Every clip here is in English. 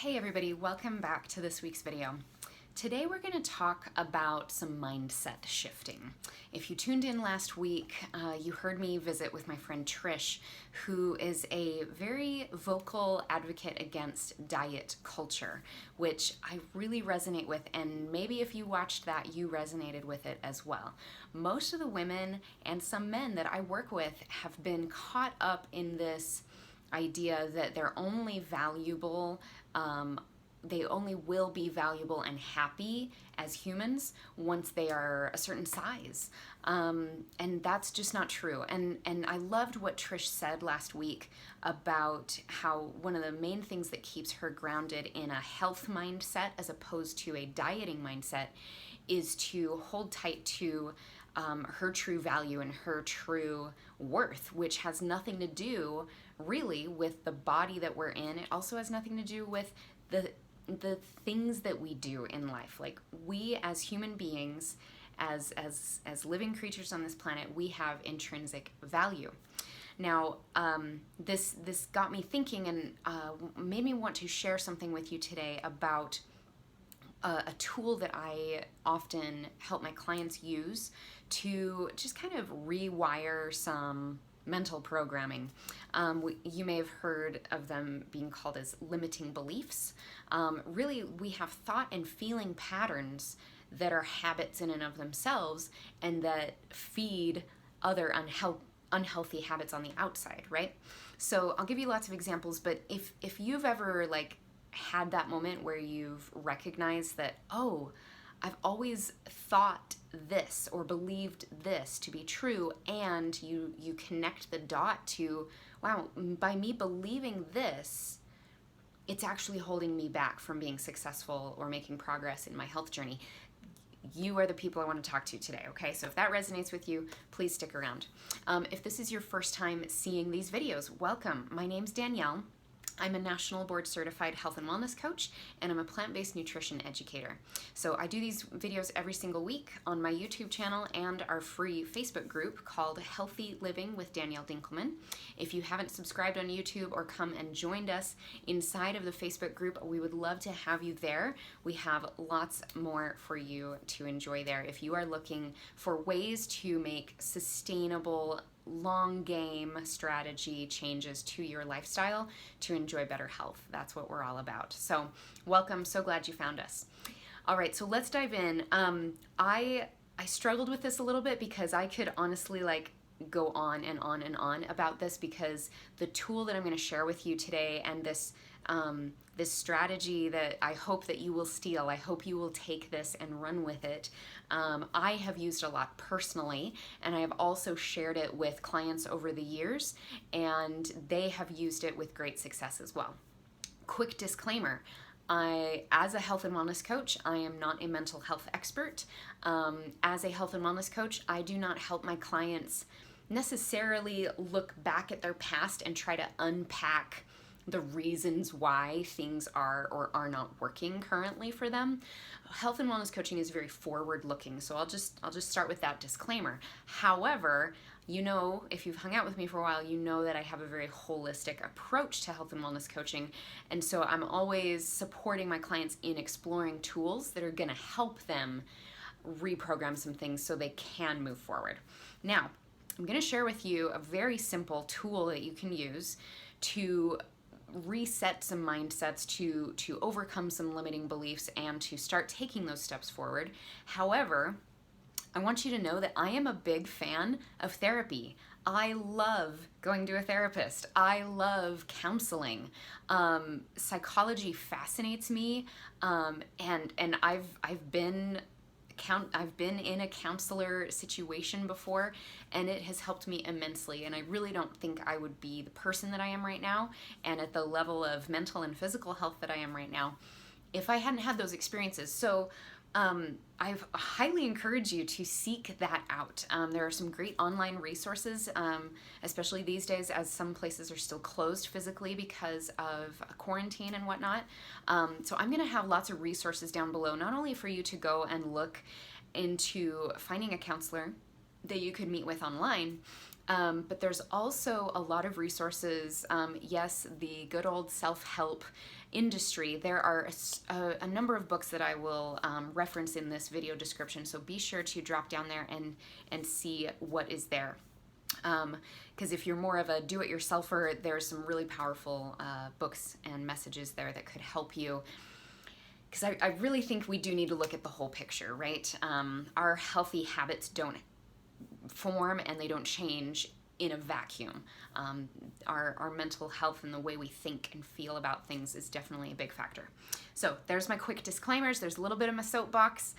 Hey everybody, welcome back to this week's video. Today we're going to talk about some mindset shifting. If you tuned in last week, you heard me visit with my friend Trish, who is a very vocal advocate against diet culture, which I really resonate with, and maybe if you watched that, you resonated with it as well. Most of the women and some men that I work with have been caught up in this idea that they're only valuable, they only will be valuable and happy as humans once they are a certain size. And that's just not true. And I loved what Trish said last week about how one of the main things that keeps her grounded in a health mindset as opposed to a dieting mindset is to hold tight to her true value and her true worth, which has nothing to do really with the body that we're in. It also has nothing to do with the things that we do in life. Like, we as human beings, as living creatures on this planet, we have intrinsic value. Now, this got me thinking and made me want to share something with you today about a tool that I often help my clients use to just kind of rewire some mental programming. You may have heard of them being called as limiting beliefs. Really, we have thought and feeling patterns that are habits in and of themselves and that feed other unhealthy habits on the outside, right? So I'll give you lots of examples, but if you've ever had that moment where you've recognized that, oh, I've always thought this or believed this to be true, and you connect the dot to, wow, by me believing this, it's actually holding me back from being successful or making progress in my health journey. You are the people I want to talk to today, okay? So if that resonates with you, please stick around. If this is your first time seeing these videos, welcome. My name's Danielle. I'm a national board certified health and wellness coach, and I'm a plant-based nutrition educator. So I do these videos every single week on my YouTube channel and our free Facebook group called Healthy Living with Danielle Dinkelman. If you haven't subscribed on YouTube or come and joined us inside of the Facebook group, we would love to have you there. We have lots more for you to enjoy there. If you are looking for ways to make sustainable long game strategy changes to your lifestyle to enjoy better health. That's what we're all about. So welcome, so glad you found us. All right, so let's dive in. I struggled with this a little bit because I could honestly go on and on and on about this, because the tool that I'm going to share with you today and this strategy that I hope that you will steal, I hope you will take this and run with it. I have used a lot personally, and I have also shared it with clients over the years, and they have used it with great success as well. Quick disclaimer. As a health and wellness coach, I am not a mental health expert. As a health and wellness coach, I do not help my clients necessarily look back at their past and try to unpack the reasons why things are or are not working currently for them. Health and wellness coaching is very forward-looking, so I'll just start with that disclaimer. However, you know, if you've hung out with me for a while, you know that I have a very holistic approach to health and wellness coaching, and so I'm always supporting my clients in exploring tools that are going to help them reprogram some things so they can move forward. Now, I'm going to share with you a very simple tool that you can use to reset some mindsets, to overcome some limiting beliefs, and to start taking those steps forward. However, I want you to know that I am a big fan of therapy. I love going to a therapist. I love counseling. Psychology fascinates me, and I've been in a counselor situation before, and it has helped me immensely, and I really don't think I would be the person that I am right now and at the level of mental and physical health that I am right now if I hadn't had those experiences. So I highly encourage you to seek that out. There are some great online resources, especially these days as some places are still closed physically because of quarantine and whatnot. So I'm going to have lots of resources down below, not only for you to go and look into finding a counselor that you could meet with online, But there's also a lot of resources. Yes, the good old self-help industry. There are a number of books that I will reference in this video description, so be sure to drop down there and see what is there. Because if you're more of a do-it-yourselfer, there's some really powerful books and messages there that could help you. Because I really think we do need to look at the whole picture, right? Our healthy habits don't form and they don't change in a vacuum. Our mental health and the way we think and feel about things is definitely a big factor. So there's my quick disclaimers. There's a little bit of my soapbox.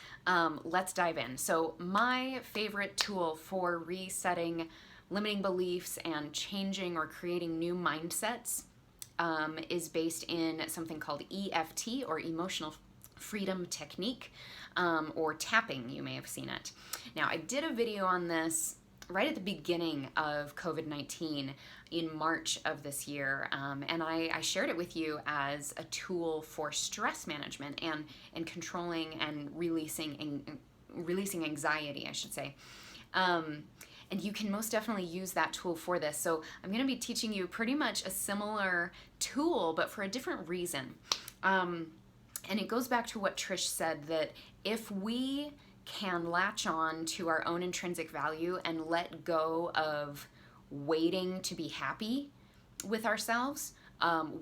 Let's dive in. So my favorite tool for resetting limiting beliefs and changing or creating new mindsets is based in something called EFT, or Emotional Freedom Technique, or tapping. You may have seen it. Now, I did a video on this right at the beginning of COVID-19 in March of this year, and I shared it with you as a tool for stress management and controlling and releasing anxiety, I should say. And you can most definitely use that tool for this. So I'm going to be teaching you pretty much a similar tool, but for a different reason. And it goes back to what Trish said, that if we can latch on to our own intrinsic value and let go of waiting to be happy with ourselves,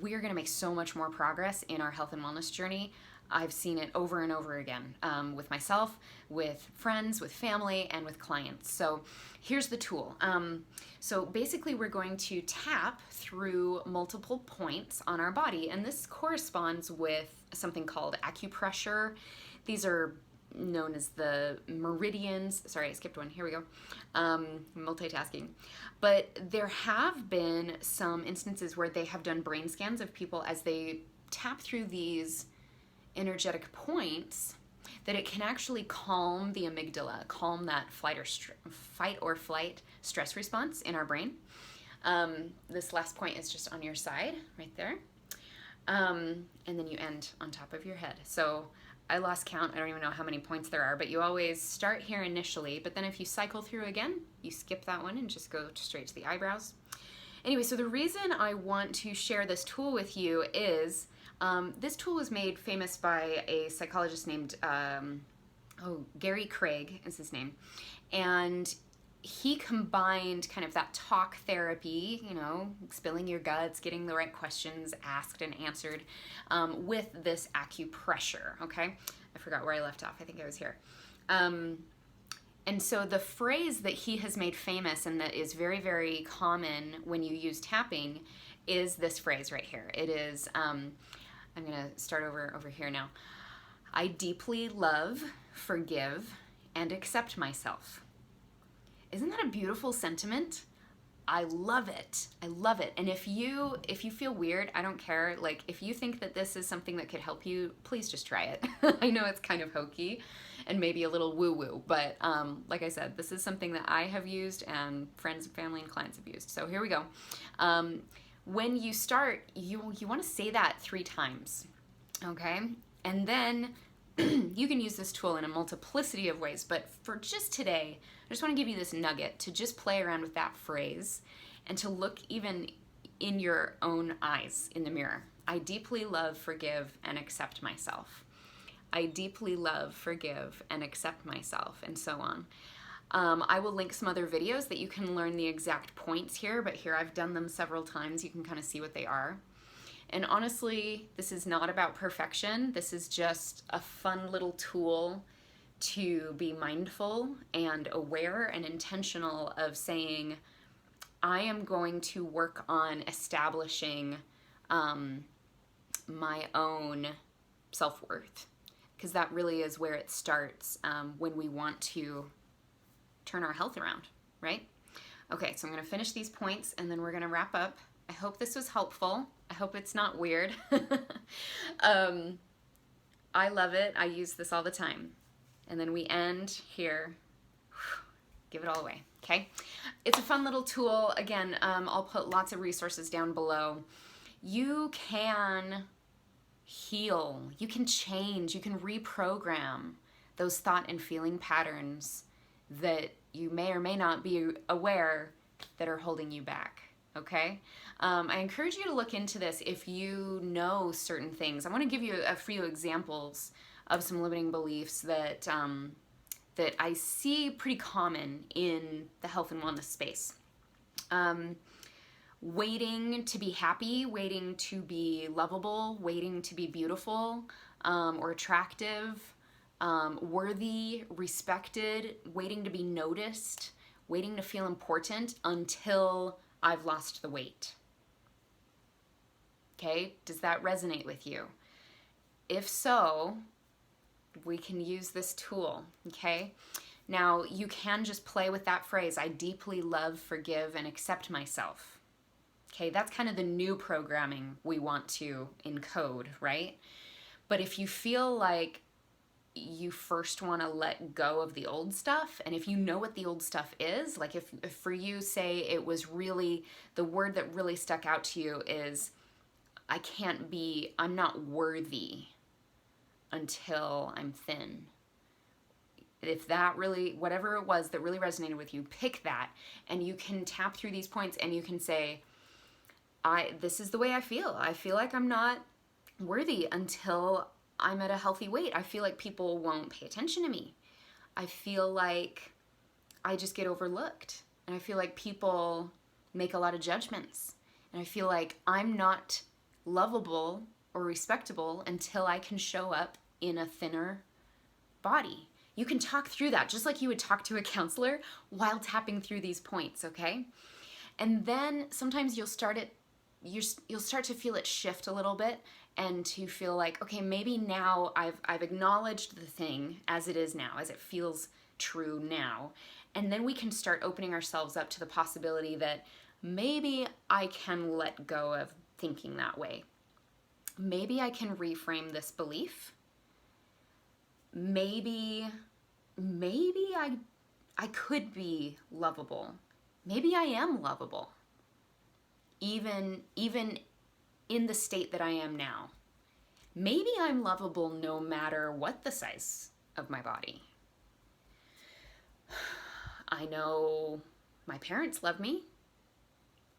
we are going to make so much more progress in our health and wellness journey. I've seen it over and over again with myself, with friends, with family, and with clients. So here's the tool. So basically we're going to tap through multiple points on our body, and this corresponds with something called acupressure. These are known as the meridians. Sorry, I skipped one. Here we go. Multitasking. But there have been some instances where they have done brain scans of people as they tap through these energetic points, that it can actually calm the amygdala, calm that fight or flight stress response in our brain. This last point is just on your side, right there. And then you end on top of your head. So I lost count. I don't even know how many points there are, but you always start here initially, but then if you cycle through again, you skip that one and just go straight to the eyebrows. Anyway, so the reason I want to share this tool with you is this tool was made famous by a psychologist named, Gary Craig is his name. And he combined kind of that talk therapy, you know, spilling your guts, getting the right questions asked and answered, with this acupressure, okay? I forgot where I left off. I think I was here. And so the phrase that he has made famous and that is very, very common when you use tapping is this phrase right here. It is, I'm going to start over here now. I deeply love, forgive, and accept myself. Isn't that a beautiful sentiment? I love it. I love it. And if you feel weird, I don't care. Like, if you think that this is something that could help you, please just try it. I know it's kind of hokey and maybe a little woo-woo, but like I said, this is something that I have used and friends and family and clients have used. So here we go. When you start, you want to say that 3 times, okay? And then you can use this tool in a multiplicity of ways, but for just today, I just want to give you this nugget to just play around with that phrase and to look even in your own eyes in the mirror. I deeply love, forgive, and accept myself. I deeply love, forgive, and accept myself, and so on. I will link some other videos that you can learn the exact points here, but here I've done them several times. You can kind of see what they are. And honestly, this is not about perfection. This is just a fun little tool to be mindful and aware and intentional of saying, I am going to work on establishing my own self-worth, because that really is where it starts when we want to turn our health around, right? Okay, so I'm going to finish these points and then we're going to wrap up. I hope this was helpful. I hope it's not weird. I love it. I use this all the time. And then we end here. Give it all away, okay? It's a fun little tool. Again, I'll put lots of resources down below. You can heal. You can change. You can reprogram those thought and feeling patterns that you may or may not be aware that are holding you back. Okay? I encourage you to look into this if you know certain things. I want to give you a few examples of some limiting beliefs that that I see pretty common in the health and wellness space. Waiting to be happy, waiting to be lovable, waiting to be beautiful or attractive, worthy, respected, waiting to be noticed, waiting to feel important until I've lost the weight. Okay, does that resonate with you? If so, we can use this tool, okay? Now, you can just play with that phrase, I deeply love, forgive, and accept myself. Okay, that's kind of the new programming we want to encode, right? But if you feel like you first want to let go of the old stuff, and if you know what the old stuff is, like if for you, say it was really, the word that really stuck out to you is, I'm not worthy until I'm thin. If that really, whatever it was that really resonated with you, pick that, and you can tap through these points and you can say, this is the way I feel. I feel like I'm not worthy until I'm at a healthy weight. I feel like people won't pay attention to me. I feel like I just get overlooked. And I feel like people make a lot of judgments. And I feel like I'm not lovable or respectable until I can show up in a thinner body. You can talk through that just like you would talk to a counselor while tapping through these points, okay? And then sometimes you'll start to feel it shift a little bit, and to feel like, okay, maybe now I've acknowledged the thing as it is now, as it feels true now. And then we can start opening ourselves up to the possibility that maybe I can let go of thinking that way. Maybe I can reframe this belief. Maybe I could be lovable. Maybe I am lovable. Even in the state that I am now. Maybe I'm lovable no matter what the size of my body. I know my parents love me.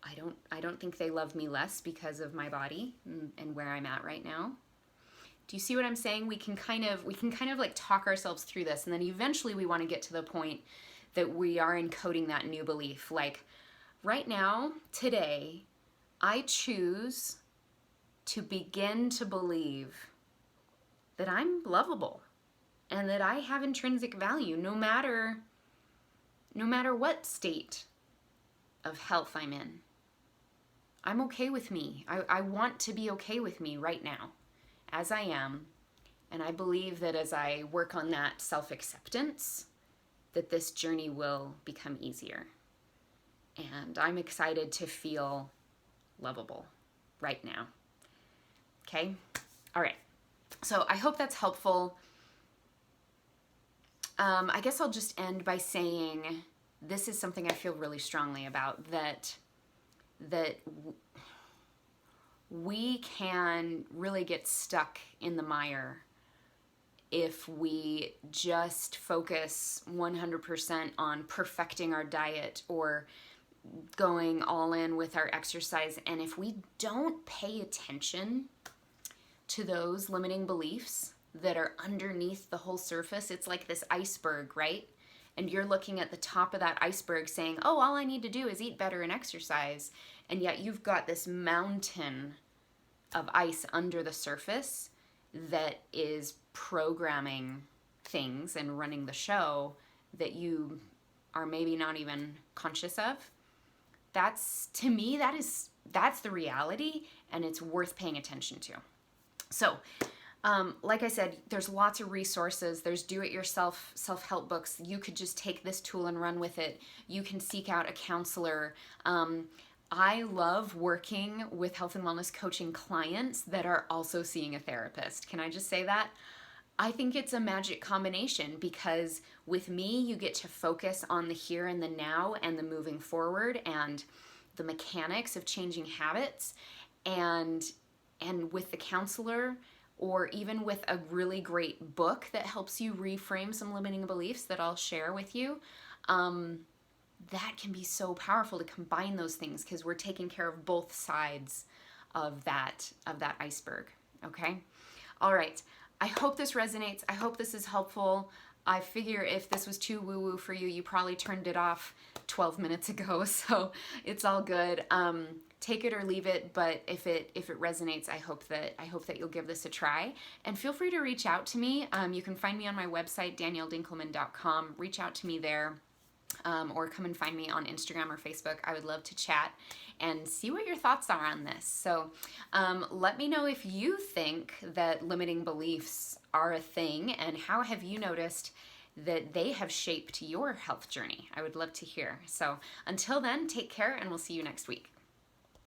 I don't think they love me less because of my body and where I'm at right now. Do you see what I'm saying? We can kind of like talk ourselves through this, and then eventually we want to get to the point that we are encoding that new belief. Like right now, today, I choose to begin to believe that I'm lovable and that I have intrinsic value no matter what state of health I'm in. I'm okay with me. I want to be okay with me right now as I am. And I believe that as I work on that self-acceptance, that this journey will become easier. And I'm excited to feel lovable right now. Okay? All right. So I hope that's helpful. I guess I'll just end by saying this is something I feel really strongly about, that we can really get stuck in the mire if we just focus 100% on perfecting our diet or going all in with our exercise. And if we don't pay attention to those limiting beliefs that are underneath the whole surface, it's like this iceberg, right? And you're looking at the top of that iceberg saying, oh, all I need to do is eat better and exercise. And yet you've got this mountain of ice under the surface that is programming things and running the show that you are maybe not even conscious of. That's, to me, that's the reality, and it's worth paying attention to. So, like I said, there's lots of resources. There's do-it-yourself self-help books. You could just take this tool and run with it. You can seek out a counselor. I love working with health and wellness coaching clients that are also seeing a therapist. Can I just say that? I think it's a magic combination, because with me, you get to focus on the here and the now and the moving forward and the mechanics of changing habits. And with the counselor, or even with a really great book that helps you reframe some limiting beliefs that I'll share with you, that can be so powerful to combine those things, because we're taking care of both sides of that iceberg. Okay? All right. I hope this resonates. I hope this is helpful. I figure if this was too woo-woo for you, you probably turned it off 12 minutes ago, so it's all good. Take it or leave it, but if it resonates, I hope that you'll give this a try. And feel free to reach out to me. You can find me on my website, danielledinkelman.com. Reach out to me there. Or come and find me on Instagram or Facebook. I would love to chat and see what your thoughts are on this. So let me know if you think that limiting beliefs are a thing, and how have you noticed that they have shaped your health journey. I would love to hear. So until then, take care, and we'll see you next week.